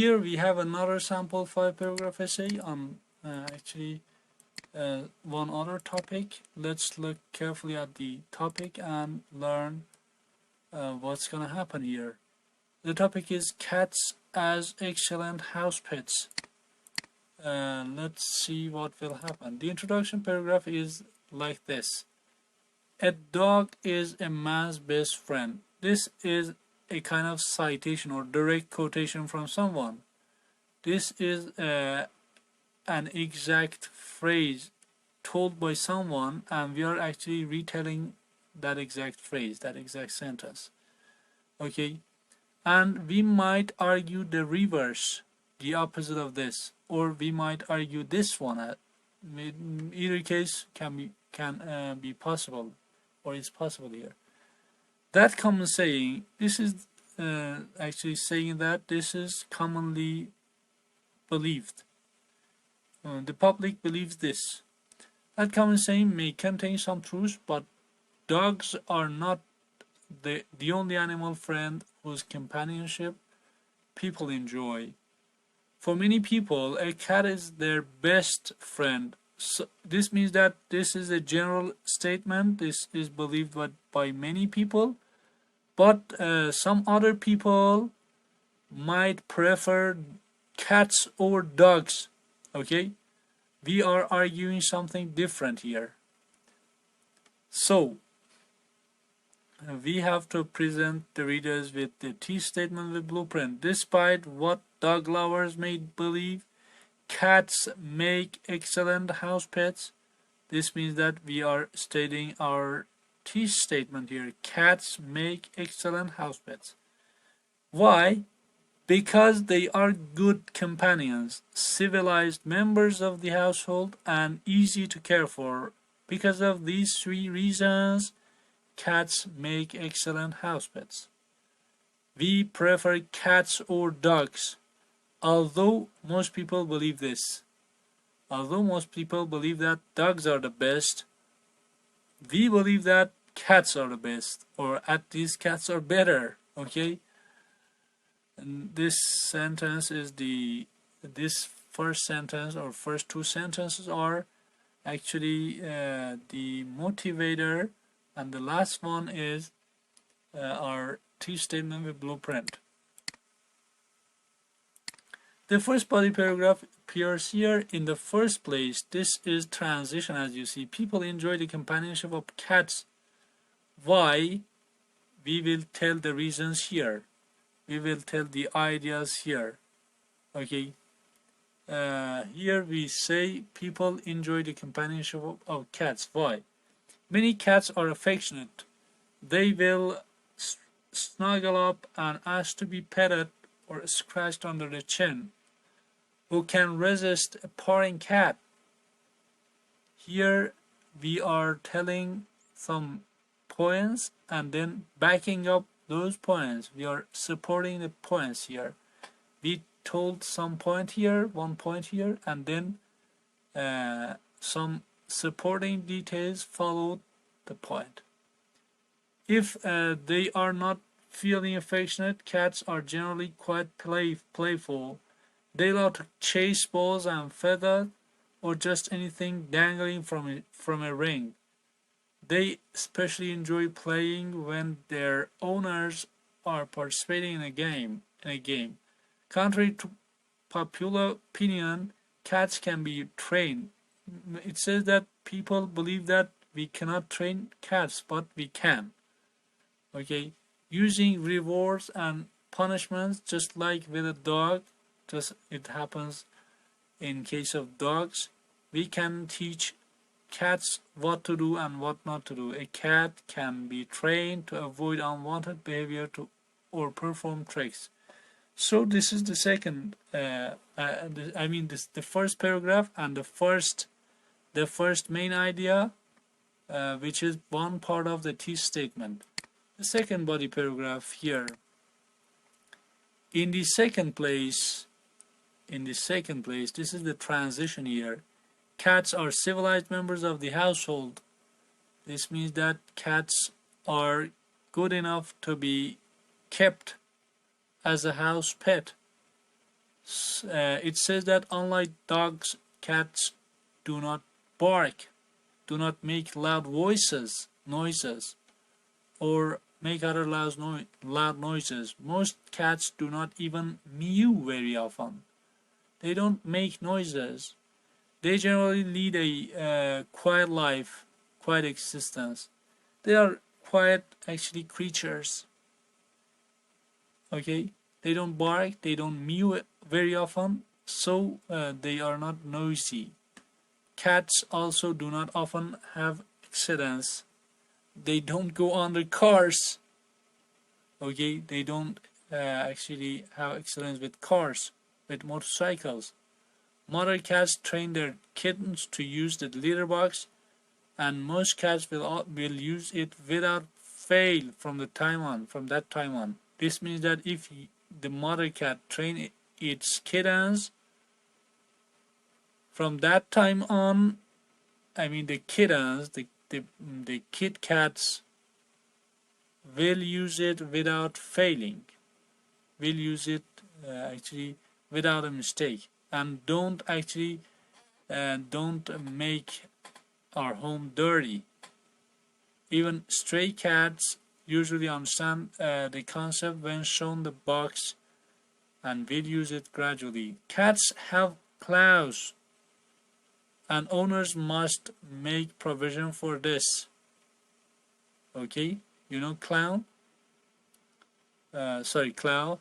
Here we have another sample 5-paragraph essay on one other topic. Let's look carefully at the topic and learn what's gonna happen here. The topic is cats as excellent house pets. Let's see what will happen. The introduction paragraph is like this. A dog is a man's best friend. This is a kind of citation or direct quotation from someone. This is an exact phrase told by someone, and we are actually retelling that exact phrase, that exact sentence. Okay, and we might argue the reverse, the opposite of this, or we might argue this one. Either case can be possible, or is possible here. That common saying, this is actually saying that this is commonly believed. The public believes this. That common saying may contain some truth, but dogs are not the only animal friend whose companionship people enjoy. For many people, a cat is their best friend. So this means that this is a general statement. This is believed by many people, but some other people might prefer cats over dogs. Okay, we are arguing something different here. So we have to present the readers with the T statement with blueprint. Despite what dog lovers may believe, cats make excellent house pets. This means that we are stating our T statement here. Cats make excellent house pets. Why? Because they are good companions, civilized members of the household, and easy to care for. Because of these 3 reasons, cats make excellent house pets. We prefer cats or dogs, although most people believe this. Although most people believe that dogs are the best, we believe that cats are the best, or at least cats are better. Okay? And this sentence is this first sentence, or first 2 sentences are actually the motivator, and the last one is our T statement with blueprint. The first body paragraph appears here in the first place. This is transition, as you see. People enjoy the companionship of cats. Why? We will tell the reasons here. We will tell the ideas here. Okay. Here we say people enjoy the companionship of cats. Why? Many cats are affectionate. They will snuggle up and ask to be petted or scratched under the chin. Who can resist a purring cat? Here we are telling some points and then backing up those points. We are supporting the points here. We told some point here, one point here, and then some supporting details followed the point. If they are not feeling affectionate, cats are generally quite playful. They love to chase balls and feathers, or just anything dangling from a ring. They especially enjoy playing when their owners are participating in a game. Contrary to popular opinion, cats can be trained. It says that people believe that we cannot train cats, but we can. Okay, using rewards and punishments, just like with a dog, just it happens in case of dogs. We can teach cats what to do and what not to do. A cat can be trained to avoid unwanted behavior or perform tricks. So this is the second. The first paragraph and the first main idea, which is one part of the T statement. The second body paragraph here. In the second place, this is the transition here. Cats are civilized members of the household. This means that cats are good enough to be kept as a house pet. It says that unlike dogs, cats do not bark, do not make loud noises, or make other loud noises. Most cats do not even mew very often. They don't make noises. They generally lead a quiet life, quiet existence. They are quiet, actually, creatures. Okay, they don't bark, they don't mew very often, so they are not noisy. Cats also do not often have accidents. They don't go under cars. Okay, they don't actually have accidents with cars, with motorcycles. Mother cats train their kittens to use the litter box, and most cats will use it without fail from that time on. This means that if the mother cat train its kittens from that time on, I mean the kittens, the kit cats will use it without failing, will use it actually without a mistake, and don't make our home dirty. Even stray cats usually understand the concept when shown the box and will use it gradually. Cats have claws, and owners must make provision for this. Okay, you know clown? Sorry, claw.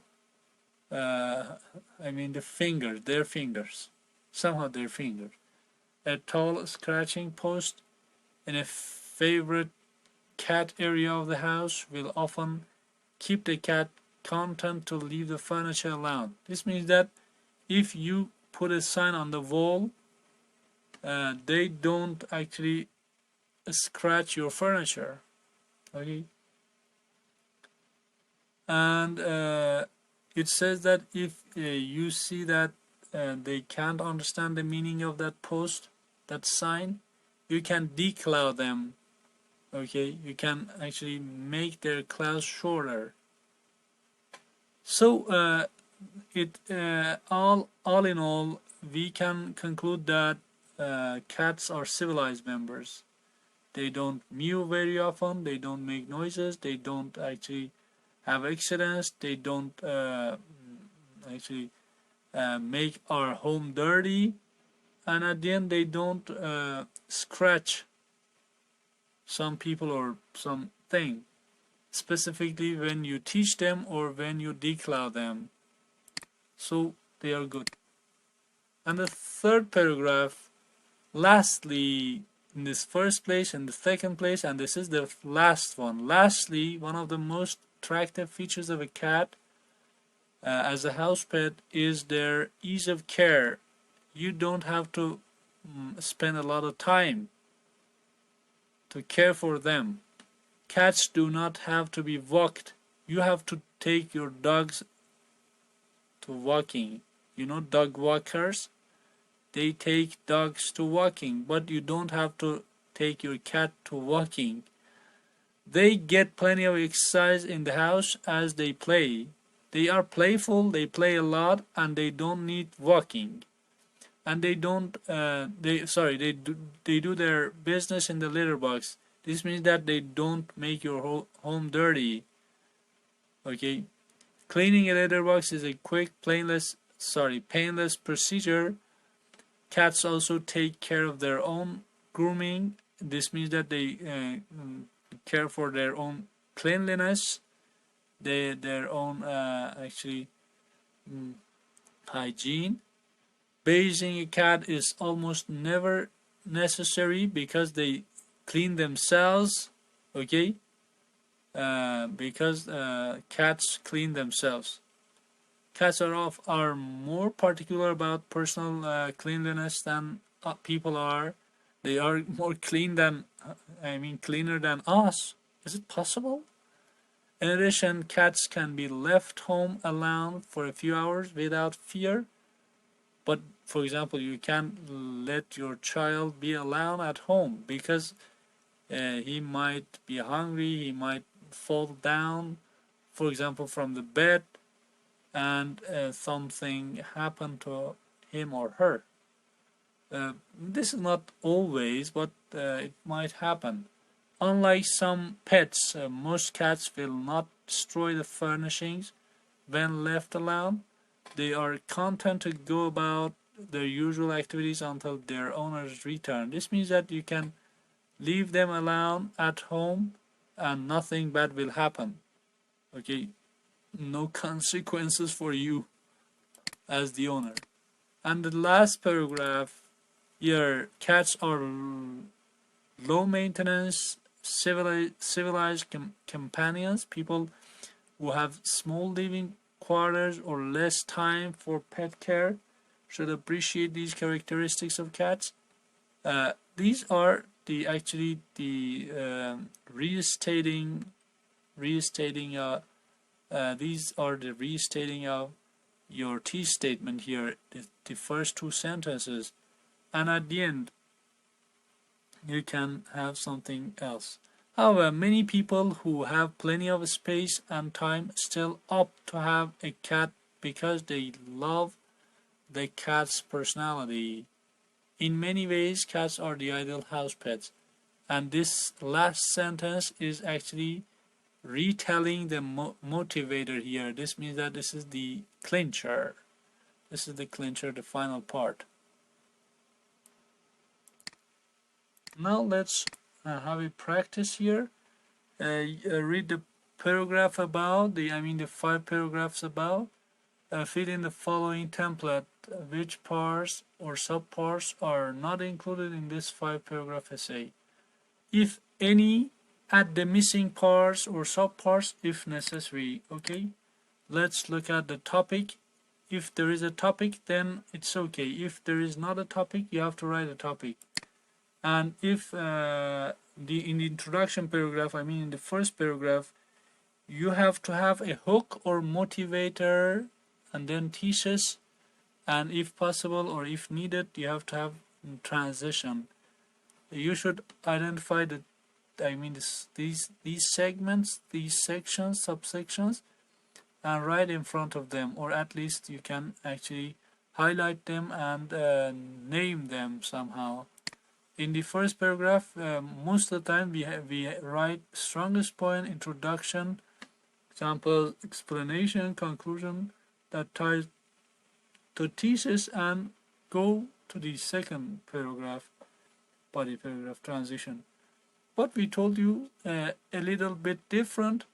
I mean the fingers, their fingers. Somehow their fingers. A tall scratching post in a favorite cat area of the house will often keep the cat content to leave the furniture alone. This means that if you put a sign on the wall, they don't actually scratch your furniture. Okay, and it says that if you see that they can't understand the meaning of that post, that sign, you can declaw them. Okay, you can actually make their claws shorter. So all in all, we can conclude that cats are civilized members. They don't mew very often. They don't make noises. They don't actually have accidents. They don't actually make our home dirty. And at the end, they don't scratch some people or something, specifically when you teach them or when you declaw them. So they are good. And the third paragraph, lastly, in this first place and the second place, and this is the last one. Lastly, one of the most attractive features of a cat as a house pet is their ease of care. You don't have to spend a lot of time to care for them. Cats do not have to be walked. You have to take your dogs to walking. You know, dog walkers? They take dogs to walking, but you don't have to take your cat to walking. They get plenty of exercise in the house as they play. They are playful, they play a lot, and they don't need walking. And they don't, they do their business in the litter box. This means that they don't make your home dirty. Okay? Cleaning a litter box is a quick, painless procedure. Cats also take care of their own grooming. This means that they care for their own cleanliness, their own hygiene. Bathing a cat is almost never necessary because they clean themselves. Okay, because cats clean themselves. Cats are more particular about personal cleanliness than people are. They are more cleaner than us. Is it possible? In addition, cats can be left home alone for a few hours without fear. But for example, you can't let your child be alone at home because he might be hungry, he might fall down, for example, from the bed. and something happened to him or her. This is not always, but it might happen. Unlike some pets, most cats will not destroy the furnishings when left alone. They are content to go about their usual activities until their owners return. This means that you can leave them alone at home and nothing bad will happen. Okay, no consequences for you as the owner. And the last paragraph here, cats are low maintenance, civilized companions, people who have small living quarters or less time for pet care should appreciate these characteristics of cats. These are the actually the restating these are the restating of your T statement here, the first two sentences, and at the end you can have something else. However, many people who have plenty of space and time still opt to have a cat because they love the cat's personality. In many ways, cats are the ideal house pets. And this last sentence is actually retelling the motivator here. This means that this is the clincher. This is the clincher, the final part. Now let's have a practice here. Read the paragraph about the 5 paragraphs about. Fill in the following template. Which parts or subparts are not included in this 5-paragraph essay? If any, add the missing parts or subparts if necessary. Okay, let's look at the topic. If there is a topic, then it's okay. If there is not a topic, you have to write a topic. And if in the introduction paragraph, in the first paragraph, you have to have a hook or motivator and then thesis, and if possible or if needed, you have to have transition. You should identify these segments, these sections, subsections, and write in front of them, or at least you can actually highlight them and name them somehow. In the first paragraph, most of the time we write strongest point, introduction, example, explanation, conclusion that ties to thesis, and go to the second paragraph, body paragraph, transition. But we told you a little bit different.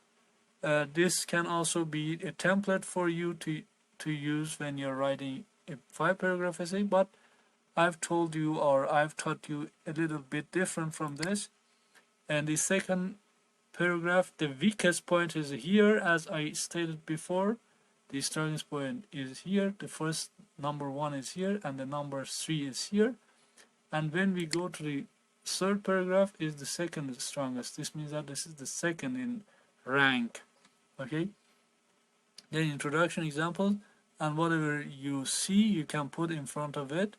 This can also be a template for you to use when you're writing a 5-paragraph essay, but I've told you, or I've taught you a little bit different from this. And the second paragraph, the weakest point is here, as I stated before. The starting point is here, the first number 1 is here, and the number 3 is here. And when we go to the third paragraph, is the second strongest. This means that this is the second in rank. Okay, then introduction, examples, and whatever you see you can put in front of it.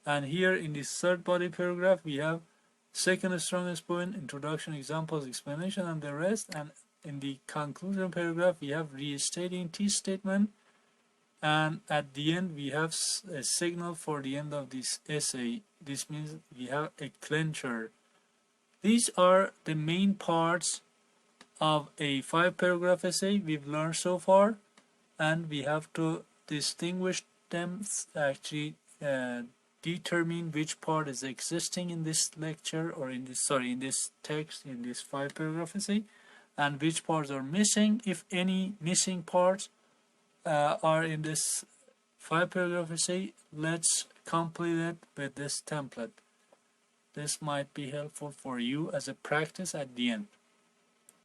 And here in this third body paragraph, we have second strongest point, introduction, examples, explanation, and the rest. And in the conclusion paragraph, we have restating T statement. And at the end, we have a signal for the end of this essay. This means we have a clincher. These are the main parts of a 5-paragraph essay we've learned so far, and we have to distinguish them, actually determine which part is existing in this lecture, or in this text, in this 5-paragraph essay, and which parts are missing. If any missing parts are in this 5-paragraph essay, let's complete it with this template. This might be helpful for you as a practice at the end.